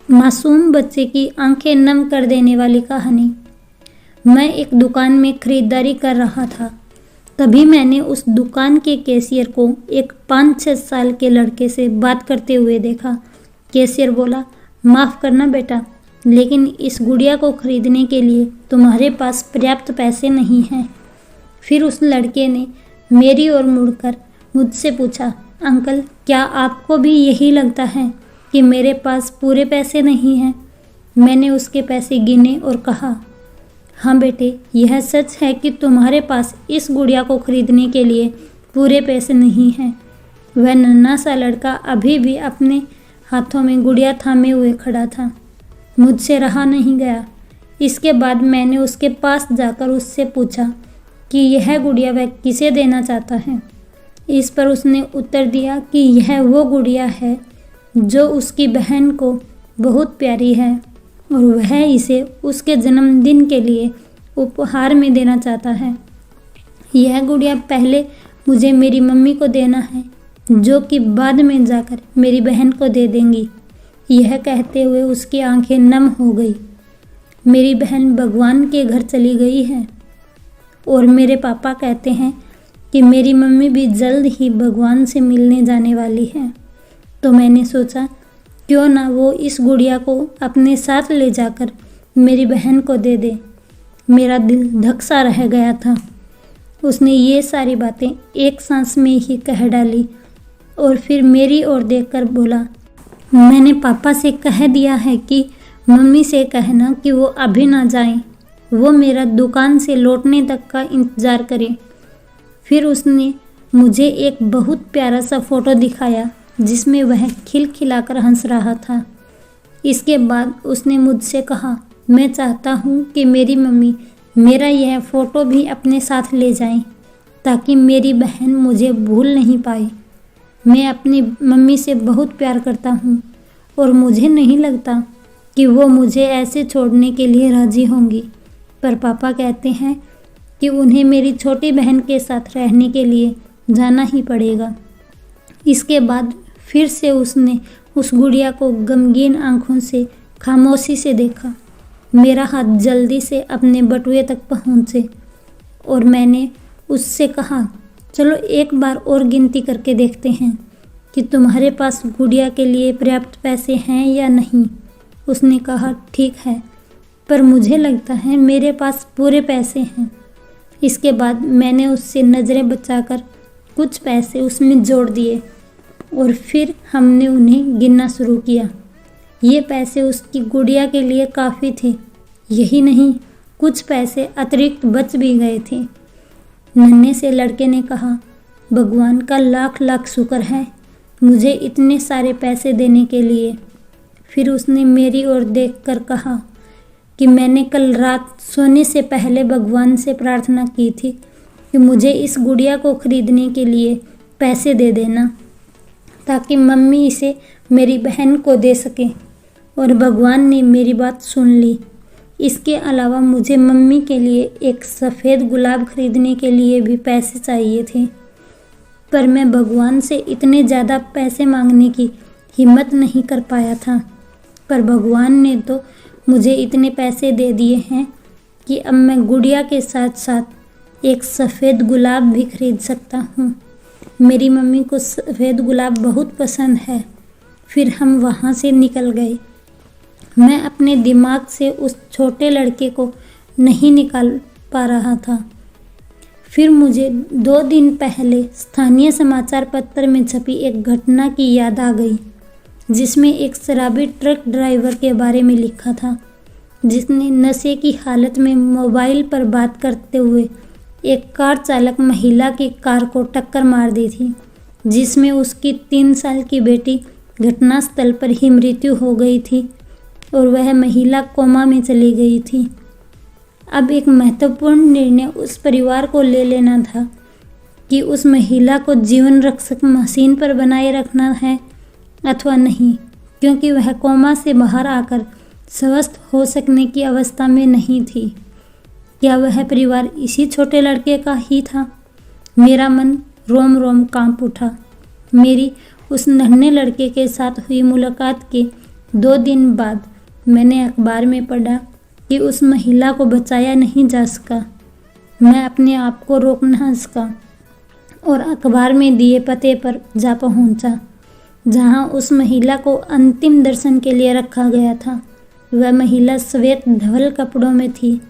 मासूम बच्चे की आंखें नम कर देने वाली कहानी। मैं एक दुकान में खरीदारी कर रहा था। तभी मैंने उस दुकान के कैशियर को एक 5-6 साल के लड़के से बात करते हुए देखा। कैशियर बोला, माफ़ करना बेटा, लेकिन इस गुड़िया को खरीदने के लिए तुम्हारे पास पर्याप्त पैसे नहीं हैं। फिर उस लड़के ने मेरी ओर मुड़कर मुझसे पूछा, अंकल, क्या आपको भी यही लगता है कि मेरे पास पूरे पैसे नहीं हैं? मैंने उसके पैसे गिने और कहा, हाँ बेटे, यह सच है कि तुम्हारे पास इस गुड़िया को खरीदने के लिए पूरे पैसे नहीं हैं। वह नन्हा सा लड़का अभी भी अपने हाथों में गुड़िया थामे हुए खड़ा था। मुझसे रहा नहीं गया। इसके बाद मैंने उसके पास जाकर उससे पूछा कि यह गुड़िया वह किसे देना चाहता है। इस पर उसने उत्तर दिया कि यह वो गुड़िया है जो उसकी बहन को बहुत प्यारी है और वह इसे उसके जन्मदिन के लिए उपहार में देना चाहता है। यह गुड़िया पहले मुझे मेरी मम्मी को देना है, जो कि बाद में जाकर मेरी बहन को दे देंगी। यह कहते हुए उसकी आंखें नम हो गई। मेरी बहन भगवान के घर चली गई है और मेरे पापा कहते हैं कि मेरी मम्मी भी जल्द ही भगवान से मिलने जाने वाली है। तो मैंने सोचा, क्यों ना वो इस गुड़िया को अपने साथ ले जाकर मेरी बहन को दे दे। मेरा दिल धक सा रह गया था। उसने ये सारी बातें एक सांस में ही कह डाली और फिर मेरी ओर देखकर बोला, मैंने पापा से कह दिया है कि मम्मी से कहना कि वो अभी ना जाएं, वो मेरा दुकान से लौटने तक का इंतज़ार करें। फिर उसने मुझे एक बहुत प्यारा सा फ़ोटो दिखाया जिसमें वह खिलखिलाकर हंस रहा था। इसके बाद उसने मुझसे कहा, मैं चाहता हूँ कि मेरी मम्मी मेरा यह फ़ोटो भी अपने साथ ले जाएं, ताकि मेरी बहन मुझे भूल नहीं पाए। मैं अपनी मम्मी से बहुत प्यार करता हूँ और मुझे नहीं लगता कि वो मुझे ऐसे छोड़ने के लिए राज़ी होंगी। पर पापा कहते हैं कि उन्हें मेरी छोटी बहन के साथ रहने के लिए जाना ही पड़ेगा। इसके बाद फिर से उसने उस गुड़िया को गमगीन आंखों से खामोशी से देखा। मेरा हाथ जल्दी से अपने बटुए तक पहुँचे और मैंने उससे कहा, चलो एक बार और गिनती करके देखते हैं कि तुम्हारे पास गुड़िया के लिए पर्याप्त पैसे हैं या नहीं। उसने कहा, ठीक है, पर मुझे लगता है मेरे पास पूरे पैसे हैं। इसके बाद मैंने उससे नज़रें बचाकर कुछ पैसे उसमें जोड़ दिए और फिर हमने उन्हें गिनना शुरू किया। ये पैसे उसकी गुड़िया के लिए काफ़ी थे। यही नहीं, कुछ पैसे अतिरिक्त बच भी गए थे। नन्हे से लड़के ने कहा, भगवान का लाख लाख शुक्र है मुझे इतने सारे पैसे देने के लिए। फिर उसने मेरी ओर देखकर कहा कि मैंने कल रात सोने से पहले भगवान से प्रार्थना की थी कि मुझे इस गुड़िया को खरीदने के लिए पैसे दे देना, ताकि मम्मी इसे मेरी बहन को दे सके, और भगवान ने मेरी बात सुन ली। इसके अलावा मुझे मम्मी के लिए एक सफ़ेद गुलाब खरीदने के लिए भी पैसे चाहिए थे, पर मैं भगवान से इतने ज़्यादा पैसे मांगने की हिम्मत नहीं कर पाया था। पर भगवान ने तो मुझे इतने पैसे दे दिए हैं कि अब मैं गुड़िया के साथ साथ एक सफ़ेद गुलाब भी खरीद सकता हूँ। मेरी मम्मी को सफ़ेद गुलाब बहुत पसंद है। फिर हम वहाँ से निकल गए। मैं अपने दिमाग से उस छोटे लड़के को नहीं निकाल पा रहा था। फिर मुझे 2 दिन पहले स्थानीय समाचार पत्र में छपी एक घटना की याद आ गई, जिसमें एक शराबी ट्रक ड्राइवर के बारे में लिखा था, जिसने नशे की हालत में मोबाइल पर बात करते हुए एक कार चालक महिला की कार को टक्कर मार दी थी, जिसमें उसकी 3 साल की बेटी घटनास्थल पर ही मृत्यु हो गई थी और वह महिला कोमा में चली गई थी। अब एक महत्वपूर्ण निर्णय उस परिवार को ले लेना था कि उस महिला को जीवन रक्षक मशीन पर बनाए रखना है अथवा नहीं, क्योंकि वह कोमा से बाहर आकर स्वस्थ हो सकने की अवस्था में नहीं थी। क्या वह परिवार इसी छोटे लड़के का ही था? मेरा मन रोम रोम कांप उठा। मेरी उस नन्हे लड़के के साथ हुई मुलाकात के 2 दिन बाद मैंने अखबार में पढ़ा कि उस महिला को बचाया नहीं जा सका। मैं अपने आप को रोक ना सका और अखबार में दिए पते पर जा पहुंचा, जहां उस महिला को अंतिम दर्शन के लिए रखा गया था। वह महिला श्वेत धवल कपड़ों में थी,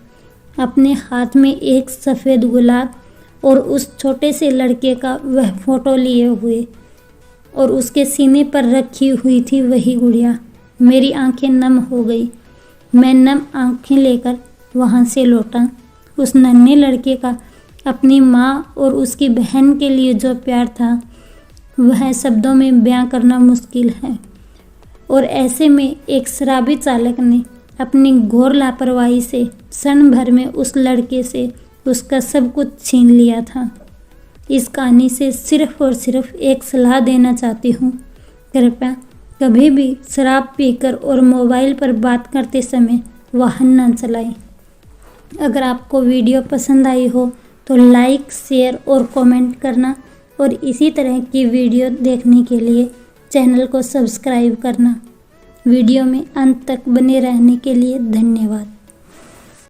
अपने हाथ में एक सफ़ेद गुलाब और उस छोटे से लड़के का वह फोटो लिए हुए, और उसके सीने पर रखी हुई थी वही गुड़िया। मेरी आंखें नम हो गई। मैं नम आंखें लेकर वहां से लौटा। उस नन्हे लड़के का अपनी माँ और उसकी बहन के लिए जो प्यार था, वह शब्दों में बयां करना मुश्किल है। और ऐसे में एक शराबी चालक ने अपनी घोर लापरवाही से क्षण भर में उस लड़के से उसका सब कुछ छीन लिया था। इस कहानी से सिर्फ और सिर्फ एक सलाह देना चाहती हूँ, कृपया कभी भी शराब पीकर और मोबाइल पर बात करते समय वाहन न चलाएं। अगर आपको वीडियो पसंद आई हो तो लाइक, शेयर और कमेंट करना, और इसी तरह की वीडियो देखने के लिए चैनल को सब्सक्राइब करना। वीडियो में अंत तक बने रहने के लिए धन्यवाद।